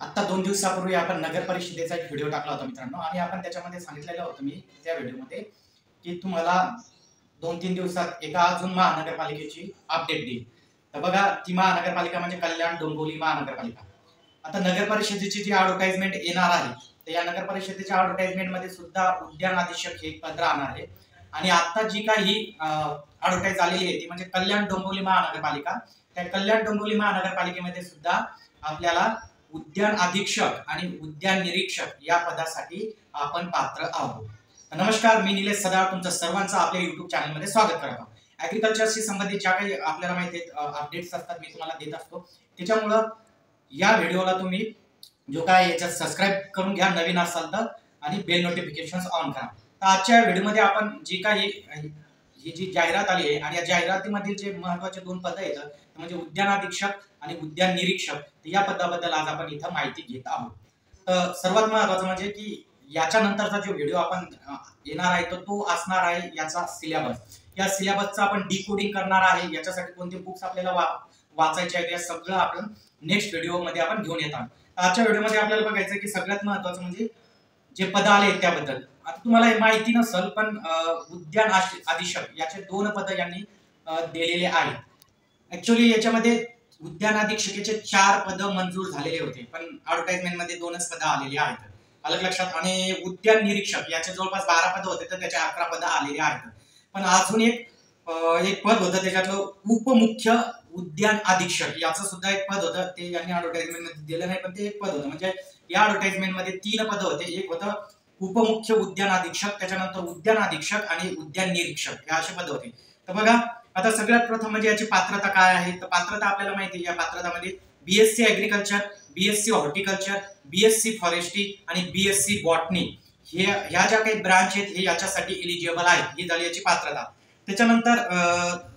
आता 2 दिवसापूर्वी आपण नगर परिषदेचा एक व्हिडिओ टाकला होता मित्रांनो आणि आपण त्याच्यामध्ये सांगितलेलं होतं मी त्या व्हिडिओमध्ये की तुम्हाला 2-3 दिवसात एका अजून महानगरपालिकेची अपडेट देईल। तर बघा ती महानगरपालिका म्हणजे कल्याण डोंबिवली महानगरपालिका। आता नगर परिषदेची जी ॲडव्हर्टाइजमेंट येणार आहे तर या नगर परिषदेच्या ॲडव्हर्टाइजमेंट मध्ये सुद्धा उद्यान अधीक्षक हे पद राहणार आहे आणि आता जी काही ॲडव्हर्टाइज आलेली आहे ती म्हणजे कल्याण डोंबिवली महानगरपालिका। त्या कल्याण डोंबिवली महानगरपालिकेमध्ये सुद्धा आपल्याला उद्यान अधीक्षक आणि उद्यान निरीक्षक या पदासाठी आपण पात्र आहोत। नमस्कार, मी निलेश सदाळ तुमचं सर्वांचं आपल्या YouTube चॅनल मध्ये स्वागत करतो। ॲग्रीकल्चरशी संबंधित ज्या काही आपल्याला माहिती अपडेट्स असतात मी तुम्हाला देत असतो। त्याच्यामुळे या व्हिडिओला तुम्ही जो काय याच्यात सबस्क्राइब करून घ्या नवीन असाल तर आणि बेल नोटिफिकेशन्स ऑन करा। तर आजच्या व्हिडिओमध्ये आपण जी काही ही जी जाहिरात आली आहे आणि या जाहिरातीमधील जे महत्त्वाचे दोन पद आहेत म्हणजे उद्यान अधीक्षक आणि उद्यान निरीक्षक या पदाबद्दल आज आपण इथं माहिती घेत आहोत। तर सर्वात महत्त्वाचं म्हणजे की याच्या नंतरचा जो व्हिडिओ आपण येणार आहे तो असणार आहे याचा सिलेबस। या सिलेबसचा आपण डिकोडिंग करणार आहे, याच्यासाठी कोणते बुक्स आपल्याला वाचायचे आहेत या सगळं आपण नेक्स्ट व्हिडिओ मध्ये आपण घेऊन येत आहोत। आजच्या व्हिडिओमध्ये आपल्याला बघायचं की सगळ्यात महत्त्वाचं म्हणजे जे पद आले त्याबद्दल। आता तुम्हाला हे माहिती नसेल पण उद्यान अधीक्षक याचे दोन पद यांनी दिलेले आहेत। ऍक्च्युअली याच्यामध्ये उद्यान अधीक्षकाचे 4 पद मंजूर झालेले होते पण ॲडव्हर्टाइजमेंट मध्ये 2च पद आलेली आहेत, अलग लक्षात। आणि उद्यान निरीक्षक याचे जवळपास 12 पद होते तर त्याचे 11 पद आलेले आहेत। पण अजून एक पद होतं त्याच्यातलं उपमुख्य उद्यान अधीक्षक याचं सुद्धा एक पद होतं, ते यांनी ॲडव्हर्टाइजमेंट मध्ये दिलं नाही पण ते एक पद होतं। म्हणजे या ॲडव्हर्टाइजमेंट मध्ये 3 पद होते, एक होतं उपमुख्य उद्यान अधीक्षक, त्याच्यानंतर उद्यान अधीक्षक आणि उद्यान निरीक्षक हे असे पद होते। तर बघा आता सगळ्यात प्रथम म्हणजे याची पात्रता काय आहे तर पात्रता आपल्याला माहिती आहे, या पात्रतामध्ये BSc agriculture, BSc horticulture, BSc forestry आणि बीएससी बॉटनी ह्या ज्या काही ब्रांच आहेत हे याच्यासाठी एलिजिबल आहेत, ही झाली याची पात्रता। त्याच्यानंतर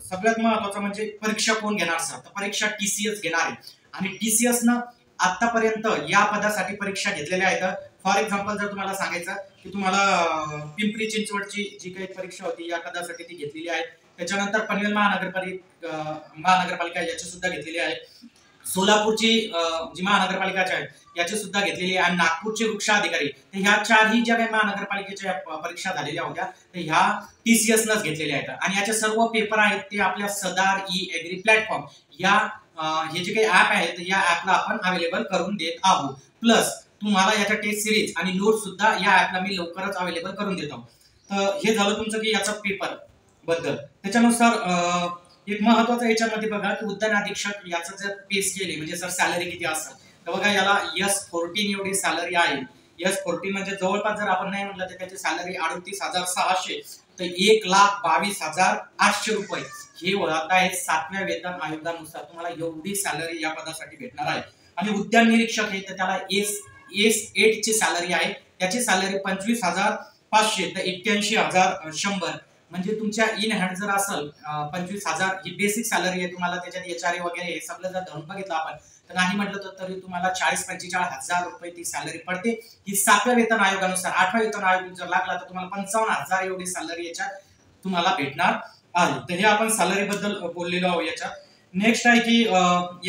सगळ्यात महत्त्वाचं म्हणजे परीक्षा कोण घेणार सर तर परीक्षा टीसीएस घेणार आहे आणि टीसीएस न आतापर्यंत या पदासाठी परीक्षा घेतलेल्या आहेत। फॉर एक्झाम्पल जर तुम्हाला सांगायचं की तुम्हाला पिंपरी चिंचवडची जी काही परीक्षा होती या पदासाठी ती घेतलेली आहे। त्याच्यानंतर पनवेल महानगरपालिका याची सुद्धा घेतलेली आहे, सोलापूरची जी महानगरपालिका आहे याची सुद्धा घेतलेली आहे आणि नागपूरचे वृक्ष अधिकारी, तर ह्या 4ही ज्या काही महानगरपालिकेच्या परीक्षा झालेल्या होत्या तर ह्या टीसीएस नच घेतलेल्या आहेत। आणि याचे सर्व पेपर आहेत ते आपल्या सदार ई ॲग्री प्लॅटफॉर्म या हे जे काही ऍप आहेत या ऍपला आपण अवेलेबल करून देत आहोत। प्लस तुम्हाला याच्या टेस्ट सिरीज आणि नोट सुद्धा या ऍपला मी लवकरच अवेलेबल करून देतो। तर हे झालं तुमचं की याचा पेपर बद्दल। त्याच्यानुसार एक महत्त्वाचं याच्यामध्ये बघा की उद्यान अधीक्षक याचं जर पे स्केल आहे म्हणजे सर सॅलरी किती असेल तर बघा याला S14 एवढी सॅलरी आहे। S14 म्हणजे जवळपास जर आपण नाही म्हटलं तर त्याची सॅलरी 38,600 तर 1,22,800 रुपये हे होत आहे 7व्या वेतन आयोगानुसार तुम्हाला एवढी सॅलरी या पदासाठी भेटणार आहे। आणि उद्यान निरीक्षक आहे तर त्याला S8 ची सॅलरी आहे, त्याची सॅलरी 25,500 तर 81,100 म्हणजे तुमच्या इन हँड जर असेल 25,000 ही बेसिक सॅलरी आहे। तुम्हाला त्याच्यात एचआरए वगैरे हे सगळं जर धरून बघितलं आपण तर नाही म्हटलं तर तरी तुम्हाला 40-45,000 रुपये ती सॅलरी पडते। ही 7व्या वेतन आयोगानुसार। 8व्या वेतन आयोग जर लागला तर तुम्हाला 55,000 एवढी सॅलरी याच्यात तुम्हाला भेटणार आहे। तर हे आपण सॅलरी बद्दल बोललेलो आहोत। याच्या नेक्स्ट आहे की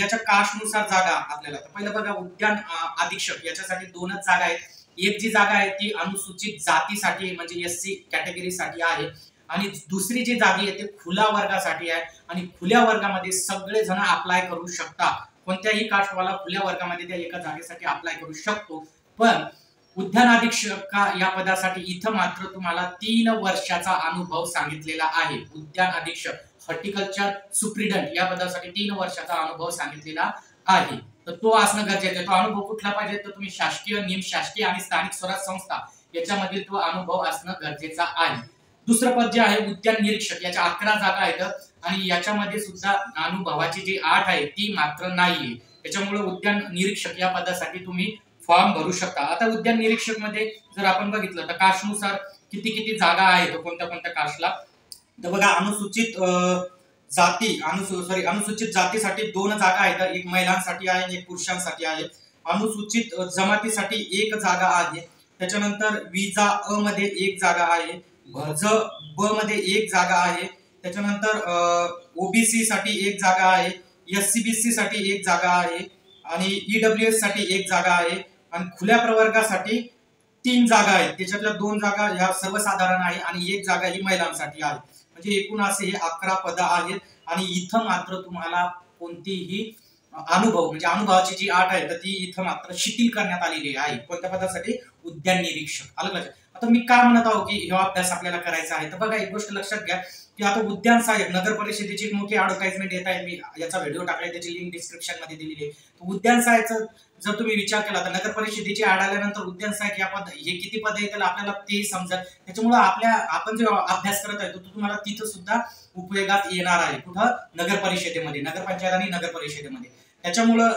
याच्या कास्टनुसार जागा आपल्याला, तर पहिलं बघा उद्यान अधीक्षक याच्यासाठी 2च जागा आहेत। एक जी जागा आहे ती अनुसूचित जातीसाठी म्हणजे एससी कॅटेगरीसाठी आहे आणि दुसरी जी जागी आहे ते खुल्या वर्गासाठी आहे। आणि खुल्या वर्गामध्ये सगळे जण अप्लाय करू शकतात, कोणत्याही कास्टवाला खुल्या वर्गामध्ये त्या एका जागेसाठी अप्लाय करू शकतो। पण उद्यान अधीक्षक या पदासाठी इथं मात्र तुम्हाला 3 वर्षाचा अनुभव सांगितलेला आहे। उद्यान अधीक्षक हॉर्टिकल्चर सुप्रिडंट या पदासाठी 3 वर्षाचा अनुभव सांगितलेला आहे। तर तो असणं गरजेचं आहे। तो अनुभव कुठला पाहिजे तर तुम्ही शासकीय, निमशासकीय आणि स्थानिक स्वराज्य संस्था याच्यामधील तो अनुभव असणं गरजेचा आहे। दुसरं पद जे आहे उद्यान निरीक्षक याच्या 11 जागा आहेत आणि याच्यामध्ये सुद्धा अनुभवाची जी 8 आहे ती मात्र नाहीये। त्याच्यामुळे उद्यान निरीक्षक या पदासाठी तुम्ही फॉर्म भरू शकता। आता उद्यान निरीक्षक मध्ये जर आपण बघितलं तर कास्टनुसार किती जागा आहेत कोणत्या कोणत्या कास्टला तर बघा अनुसूचित जातीसाठी 2 जागा आहेत, एक महिलांसाठी आहे आणि एक पुरुषांसाठी आहे। अनुसूचित जमातीसाठी 1 जागा आहे, त्याच्यानंतर विजा अ मध्ये 1 जागा आहे, भज ब मध्ये 1 जागा आहे, त्याच्यानंतर ओबीसी साठी 1 जागा आहे, एससीबीसी साठी 1 जागा आहे, आणि ईडब्ल्यूएस साठी 1 जागा आहे आणि खुल्या प्रवर्गासाठी 3 जागा आहेत. त्याच्यातल्या 2 जागा ह्या सर्वसाधारण आहे आणि 1 जागा ही महिलांसाठी आहे. म्हणजे एकूण असे हे 11 पद आहेत आणि इथं मात्र तुम्हाला कोणतीही अनुभव म्हणजे अनुभवाची जी अट आहे तर ती इथं मात्र शिथिल करण्यात आलेली आहे. कोणत्या पदासाठी? उद्यान निरीक्षक. आलं लक्षात? आता मी काय म्हणत आहो की हा अभ्यास आपल्याला करायचा आहे तर बघा एक गोष्ट लक्षात घ्या की आता उद्यान सहाय्यक नगर परिषदेची एक मोठी ऍडव्हर्टाइजमेंट येत आहे. मी याचा व्हिडिओ टाकलाय, त्याची लिंक डिस्क्रिप्शन मध्ये दिलेली आहे. उद्यान सहाय्यक जर तुम्ही विचार केला तर नगर परिषदेची ऍड आल्यानंतर उद्यान सहाय्यक या पद हे किती पद आहे त्याला आपल्याला ते समजेल. त्याच्यामुळे आपण जो अभ्यास करत आहे तो तुम्हाला तिथं सुद्धा उपयोगात येणार आहे. कुठं? नगर परिषदेमध्ये, नगरपंचायत आणि नगर परिषदेमध्ये. त्याच्यामुळं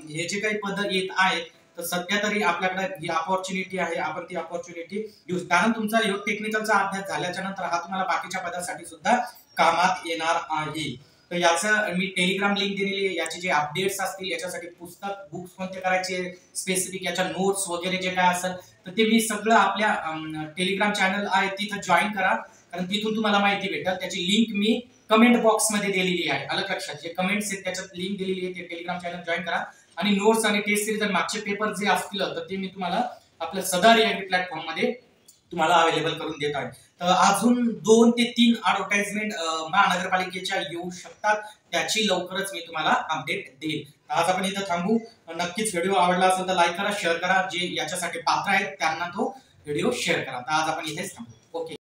हे जे काही पद येत आहेत तर सध्या तरी आपल्याकडे ही अपॉर्च्युनिटी आहे, आपण ती अपॉर्च्युनिटी घेऊ. कारण तुमचा टेक्निकलचा अभ्यास झाल्याच्या नंतर हा तुम्हाला बाकीच्या पदासाठी सुद्धा कामात येणार आहे. तर याचं मी टेलिग्राम लिंक दिलेली आहे. याचे जे अपडेट्स असतील याच्यासाठी पुस्तक बुक्स कोणते करायचे स्पेसिफिक याच्या नोट्स वगैरे जे काय असेल तर ते मी सगळं आपल्या टेलिग्राम चॅनल आहे तिथं जॉईन करा, कारण तिथून तुम्हाला माहिती भेटेल. त्याची लिंक मी कमेंट बॉक्स मध्ये दिलेली आहे. अलग लक्षात, जे कमेंट्स आहेत त्याच्यात लिंक दिलेली आहे. ते टेलिग्राम चॅनल जॉईन करा आणि नोट्स आणि टेस्ट सिरीज आणि मागचे पेपर जे असतील तर ते मी तुम्हाला आपल्या सदार या प्लॅटफॉर्म मध्ये तुम्हाला अवेलेबल करून देत आहे. तर अजून 2 ते 3 ऍडव्हर्टाइजमेंट महानगरपालिकेच्या येऊ शकतात, त्याची लवकरच मी तुम्हाला अपडेट देईल. आज आपण इथं थांबू. नक्कीच व्हिडिओ आवडला असेल तर लाईक करा, शेअर करा. जे याच्यासाठी पात्र आहेत त्यांना तो व्हिडिओ शेअर करा. तर आज आपण इथेच थांबू. ओके.